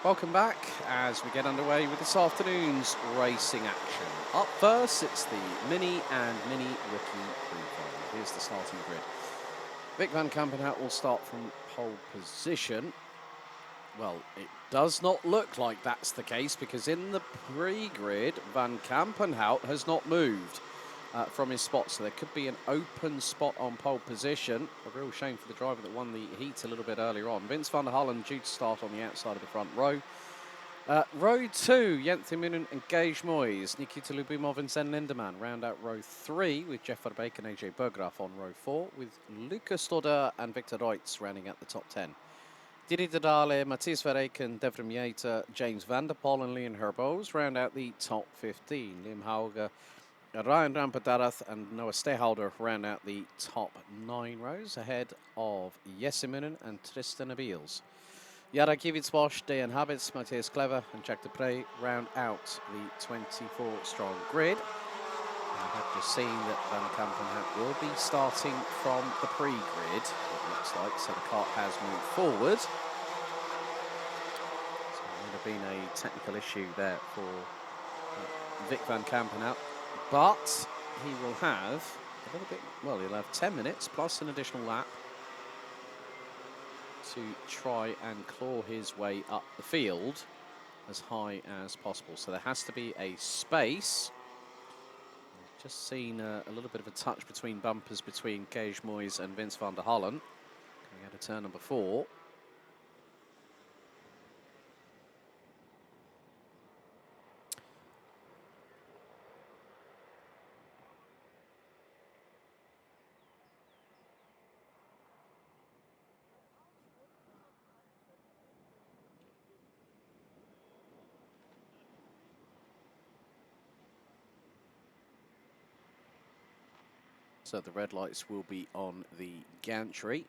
Welcome back as we get underway with this afternoon's racing action. Up first, it's the Mini and Mini Rookie Pre-Final. Here's the starting grid. Vic van Kampenhout will start from pole position. Well, it does not look like that's the case because in the pre-grid, Van Kampenhout has not moved from his spot, so there could be an open spot on pole position. A real shame for the driver that won the heat a little bit earlier on. Vince van der Hullen due to start on the outside of the front row. Row 2, Jens Immonen and Gage Moyes, Nikita Lubimov and Zen Lindemann round out row 3 with Jeff Verbeek and AJ Berggraf on row 4 with Lucas Stoddard and Victor Reutz rounding out the top 10. Didi Dadale, Matthias Verreken, Devrim Yater, James van der Poel and Leon Herbos round out the top 15. Liam Hauger, Ryan Rampadath and Noah Stehalder round out the top 9 rows ahead of Jesse Immonen and Tristan Abeels. Yara Kivitsbosch, Dejan Habits, Matthias Clever and Jack Dupre round out the 24-strong grid. I have just seen that Van Kampenhout will be starting from the pre-grid, it looks like, so the kart has moved forward. So there would have been a technical issue there for Vic Van Kampenhout. But he will have a little bit, well, he'll have 10 minutes plus an additional lap to try and claw his way up the field as high as possible. So there has to be a space. I've just seen a little bit of a touch between bumpers between Gage Moyes and Vince van der Hullen. Coming out of turn number 4. So the red lights will be on the gantry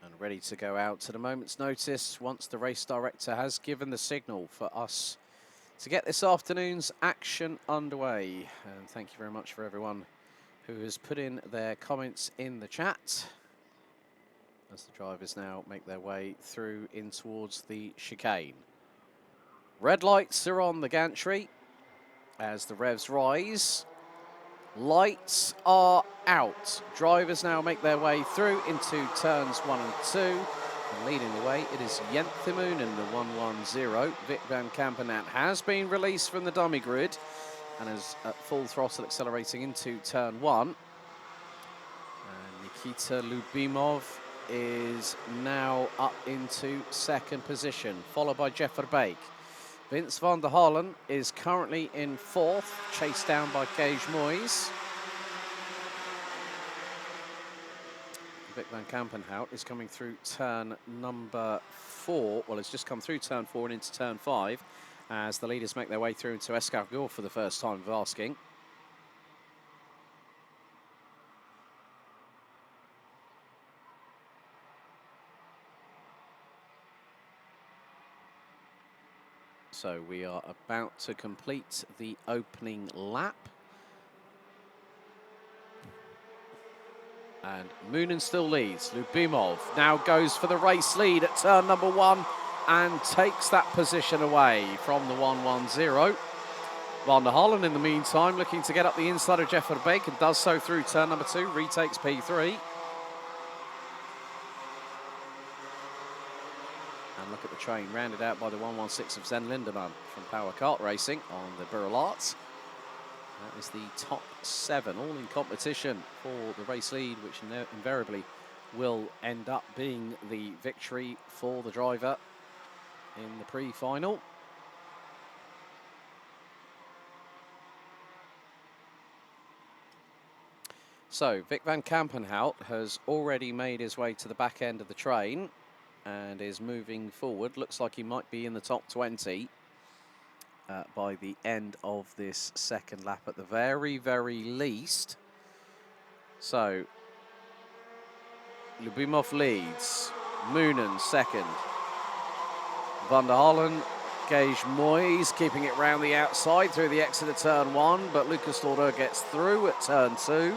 and ready to go out at a moment's notice once the race director has given the signal for us to get this afternoon's action underway. And thank you very much for everyone who has put in their comments in the chat as the drivers now make their way through in towards the chicane. Red lights are on the gantry as the revs rise. Lights are out. Drivers now make their way through into turns 1 and 2. And leading the way, it is Jens Immonen in the 110. Vic van Kampenhout has been released from the dummy grid and is at full throttle accelerating into turn 1. And Nikita Lubimov is now up into second position, followed by Jeff Verbeek. Vince van der Hullen is currently in 4th, chased down by Gage Moyes. Vic van Kampenhout is coming through turn number 4. Well, it's just come through turn 4 and into turn 5 as the leaders make their way through into Escargot for the first time of asking. So we are about to complete the opening lap. And Moonen still leads. Lubimov now goes for the race lead at turn number 1 and takes that position away from the 110. Van der Hullen, in the meantime, looking to get up the inside of Jeff Verbeek and does so through turn number 2, retakes P3. And look at the train, rounded out by the 116 of Zen Lindemann from Power Kart Racing on the Burrell Arts. That is the top 7, all in competition for the race lead, which invariably will end up being the victory for the driver in the pre-final. So, Vic van Kampenhout has already made his way to the back end of the train and is moving forward. Looks like he might be in the top 20 by the end of this second lap at the very, very least. So, Lubimov leads, Moonen second. Van der Hullen, Gage Moyes keeping it round the outside through the exit of turn 1, but Lucas Stoddard gets through at turn 2.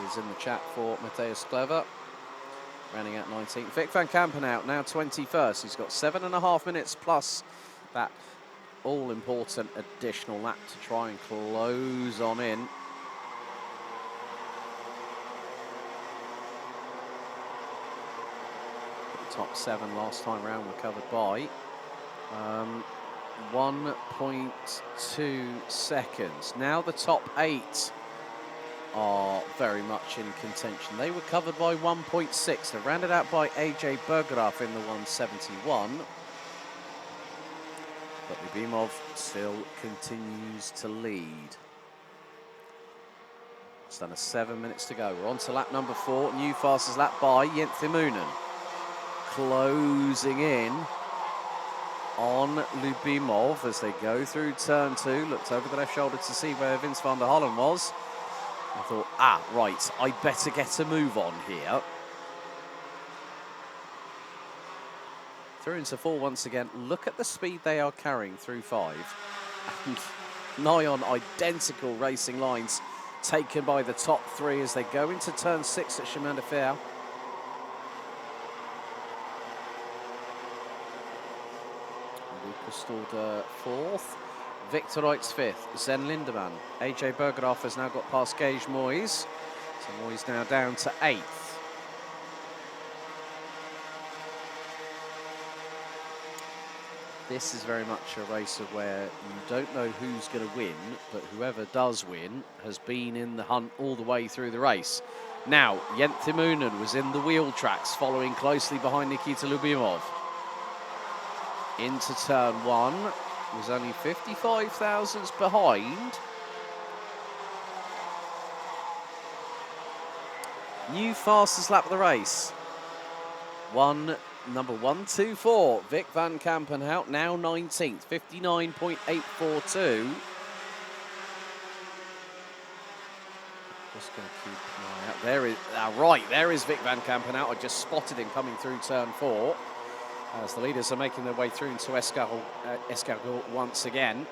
Is in the chat for Matthias Clever. running at 19th. Vic van Kampenhout now 21st. He's got 7.5 minutes plus that all-important additional lap to try and close on in. The top 7 last time round were covered by 1.2 seconds. Now the top 8 are very much in contention. They were covered by 1.6. They're rounded out by AJ Bergerath in the 171. But Lyubimov still continues to lead. It's done 7 minutes to go. We're on to lap number 4. New fastest lap by Jenthe closing in on Lyubimov as they go through turn 2. Looked over the left shoulder to see where Vince van der Hollen was. I thought, right, I better get a move on here. Through into 4 once again. Look at the speed they are carrying through 5. And nigh on identical racing lines taken by the top 3 as they go into turn 6 at Chemin de Fer. Lucas Stauder 4th. Victor Reitz 5th. Zen Lindemann. AJ Bergerath has now got past Gage Moyes. So Moyes now down to 8th. This is very much a race of where you don't know who's going to win, but whoever does win has been in the hunt all the way through the race. Now, Jenthe was in the wheel tracks, following closely behind Nikita Lyubimov. Into turn 1, was only 55 thousandths behind. New fastest lap of the race. Number 124, Vic van Kampenhout, now 19th, 59.842. Just going to keep an eye out. There is, there is Vic van Kampenhout. I just spotted him coming through turn 4. As the leaders are making their way through into Escargot once again.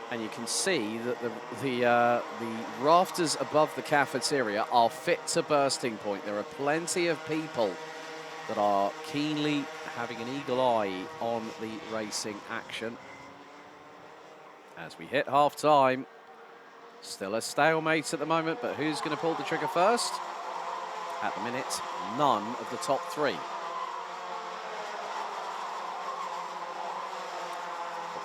And you can see that the rafters above the cafeteria are fit to bursting point. There are plenty of people that are keenly having an eagle eye on the racing action. As we hit half-time, still a stalemate at the moment, but who's going to pull the trigger first? At the minute, none of the top 3.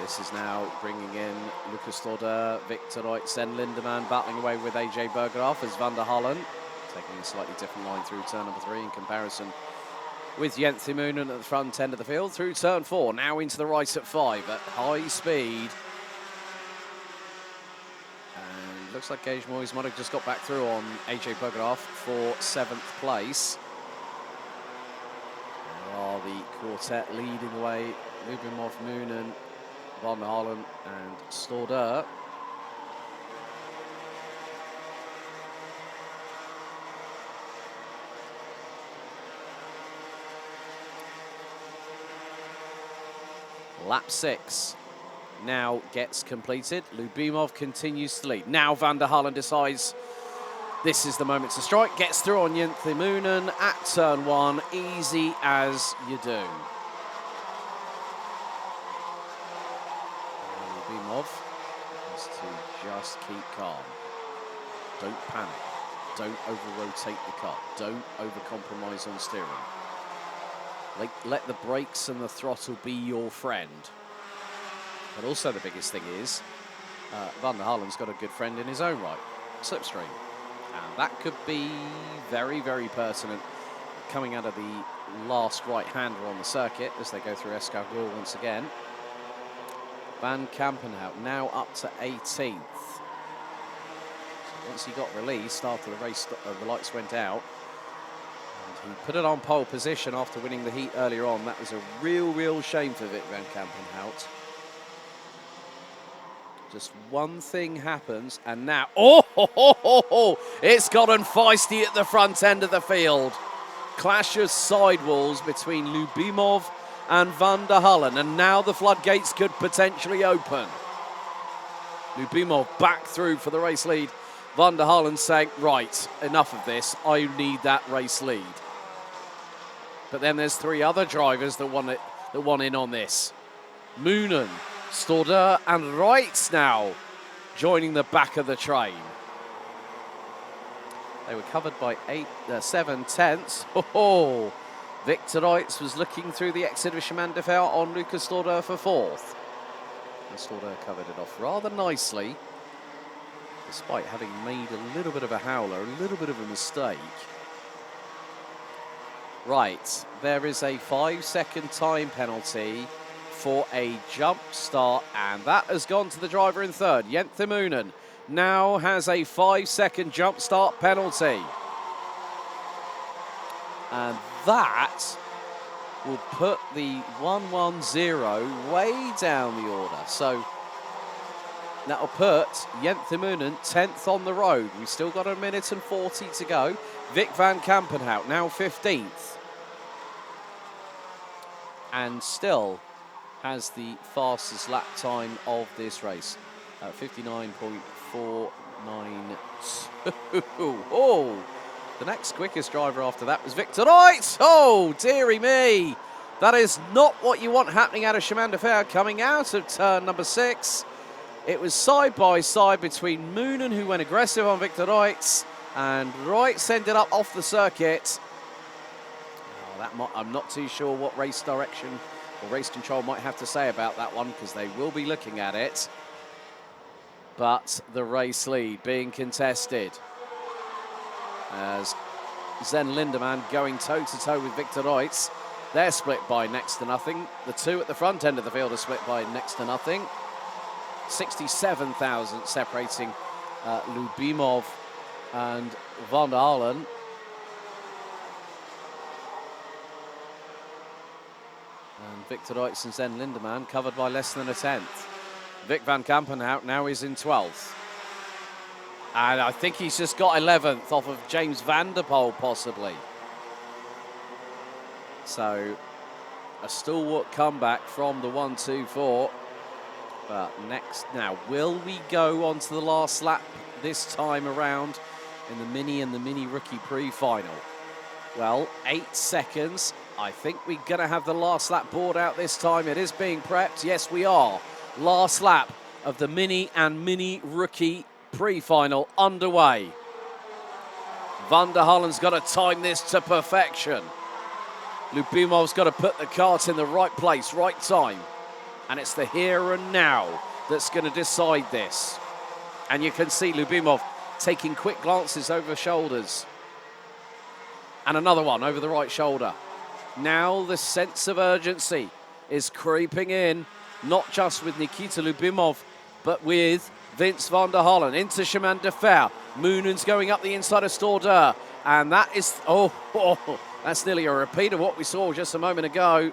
This is now bringing in Lucas Stauder, Victor Reitz, Zen Lindemann battling away with AJ Bergerath as Van der Hollen taking a slightly different line through turn number 3 in comparison with Jenthe at the front end of the field through turn 4. Now into the right at 5 at high speed. And looks like Gage Moyes might have just got back through on AJ Bergerath for 7th place. There are the quartet leading the way. Lyubimov, Moonen, Van der Hollen and Stauder. Lap 6 now gets completed. Lyubimov continues to lead. Now Van der Hollen decides this is the moment to strike. Gets through on Jenthe Moonen at turn 1. Easy as you do. Has to just keep calm. Don't panic. Don't over-rotate the car. Don't over-compromise on steering. Let the brakes and the throttle be your friend. But also the biggest thing is, Van der Hollen's got a good friend in his own right, slipstream. And that could be very, very pertinent coming out of the last right-hander on the circuit as they go through Escargot once again. Van Kampenhout now up to 18th. So once he got released after the race, the lights went out, and he put it on pole position after winning the heat earlier on. That was a real shame for Vic van Kampenhout. Just one thing happens, and now, it's gotten feisty at the front end of the field. Clash of sidewalls between Lyubimov and Van der Hollen, and now the floodgates could potentially open. Lyubimov back through for the race lead Van der Halen saying, right, enough of this. I need that race lead. But then there's 3 other drivers that want in on this. Moonen, Stordeur and Reitz now joining the back of the train. They were covered by 7 tenths. Oh, Victor Reitz was looking through the exit of Chemin de Fer on Lucas Stordeur for 4th. And Stordeur covered it off rather nicely, despite having made a little bit of a howler, a little bit of a mistake. Right, there is a 5-second time penalty for a jump start, and that has gone to the driver in 3rd. Jens Moonen now has a 5-second jump start penalty. And that will put the 1-1-0 way down the order. So that will put Jens Moonen 10th on the road. We've still got 1 minute and 40 to go. Vic van Kampenhout now 15th. And still has the fastest lap time of this race. 59.492. Oh, the next quickest driver after that was Victor Reitz. Oh, dearie me. That is not what you want happening out of Chemin de Fer coming out of turn number 6. It was side by side between Moonen, who went aggressive on Victor Reitz, and Reitz ended up off the circuit. I'm not too sure what race direction or race control might have to say about that one, because they will be looking at it. But the race lead being contested as Zen Lindemann going toe-to-toe with Victor Reitz. They're split by next to nothing. The 2 at the front end of the field are split by next to nothing. 67,000 separating Lubimov and Van der Halen. And Victor Reitz and Zen Lindemann covered by less than 1/10. Vic van Kampenhout now is in 12th. And I think he's just got 11th off of James van der Poel, possibly. So a stalwart comeback from the 1-2-4. But next, now, will we go on to the last lap this time around in the Mini and the Mini Rookie Pre-Final? Well, 8 seconds. I think we're going to have the last lap board out this time. It is being prepped. Yes, we are. Last lap of the Mini and Mini Rookie Pre-Final underway. Van der Halen's got to time this to perfection. Lubimov's got to put the kart in the right place, right time. And it's the here and now that's going to decide this. And you can see Lubimov taking quick glances over shoulders. And another one over the right shoulder. Now the sense of urgency is creeping in, not just with Nikita Lubimov, but with Vince van der Halen into Chemin de Fer. Moonen's going up the inside of Stordeur. And that is, that's nearly a repeat of what we saw just a moment ago.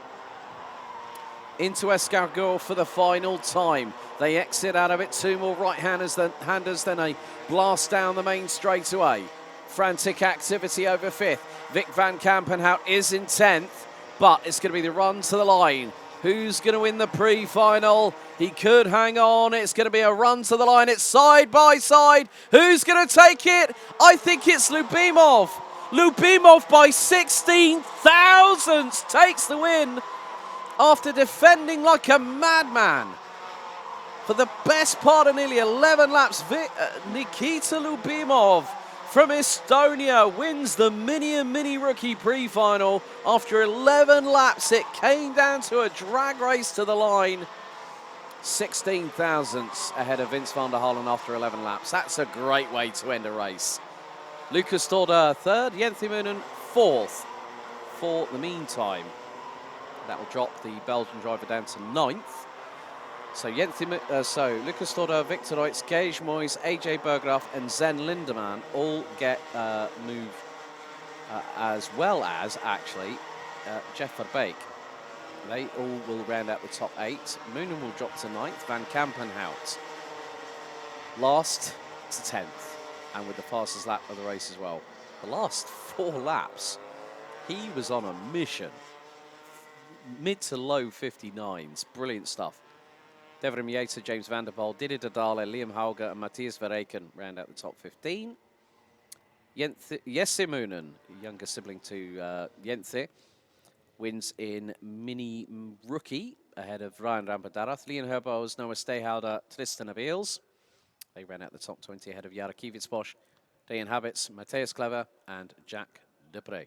Into Escargot for the final time. They exit out of it. 2 more right-handers, then a blast down the main straightaway. Frantic activity over 5th. Vic van Kampenhout is in 10th, but it's going to be the run to the line. Who's going to win the pre-final? He could hang on. It's going to be a run to the line. It's side by side. Who's going to take it? I think it's Lubimov. Lubimov by 16 thousandths takes the win after defending like a madman. For the best part of nearly 11 laps, Nikita Lubimov from Estonia wins the Mini and Mini Rookie Pre-Final. After 11 laps, it came down to a drag race to the line. 16 thousandths ahead of Vince van der Halen after 11 laps. That's a great way to end a race. Lucas Stordeur 3rd, Jens Moonen 4th for the meantime. That will drop the Belgian driver down to 9th. So Lucas Stordeur, Victor Reitz, Gage Moyes, AJ Berggraff and Zen Lindemann all get move, as well as actually Jeff Verbeek. They all will round out the top 8. Moonen will drop to 9th. Van Kampenhout last to 10th, and with the fastest lap of the race as well. The last 4 laps, he was on a mission. Mid to low 59s. Brilliant stuff. Devrim Yater, James van der Bol, Didi Dadale, Liam Hauger and Matthias Verreken round out the top 15. Jesse Moonen, younger sibling to Jenthe, wins in Mini Rookie ahead of Ryan Rampadarath. Leon Herbos, Noah Stayhouder, Tristan Abeels. They ran out the top 20 ahead of Jara Kivitsbosch, Dayan Habits, Matthias Clever and Jack Dupre.